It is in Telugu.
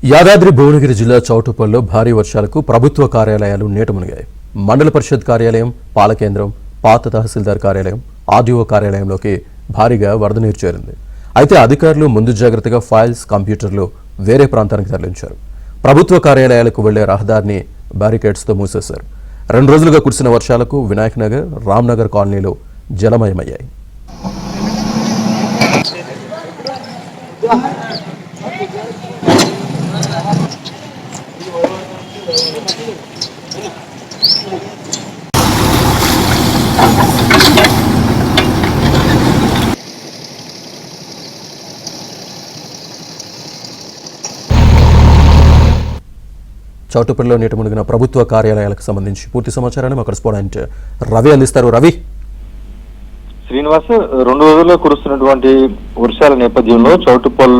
యాదాద్రి భువనగిరి జిల్లా చౌటుప్పల్లో భారీ వర్షాలకు ప్రభుత్వ కార్యాలయాలు నీట మునిగాయి. మండల పరిషత్ కార్యాలయం, పాలకేంద్రం, పాత తహసీల్దార్ కార్యాలయం, ఆర్డీఓ కార్యాలయంలోకి భారీగా వరద నీరు చేరింది. అయితే అధికారులు ముందు జాగ్రత్తగా ఫైల్స్, కంప్యూటర్లు వేరే ప్రాంతానికి తరలించారు. ప్రభుత్వ కార్యాలయాలకు వెళ్లే రహదారిని బ్యారికేడ్స్తో మూసేశారు. 2 రోజులుగా కురిసిన వర్షాలకు వినాయక్ నగర్, రామ్నగర్ కాలనీలు జలమయమయ్యాయి. చౌటుప్పల్లో నీట మునిగిన ప్రభుత్వ కార్యాలయాలకు సంబంధించి పూర్తి సమాచారాన్ని మా కరెస్పాండెంట్ రవి అందిస్తారు. రవి, శ్రీనివాస్, 2 రోజుల్లో కురుస్తున్నటువంటి వర్షాల నేపథ్యంలో చౌటుప్పల్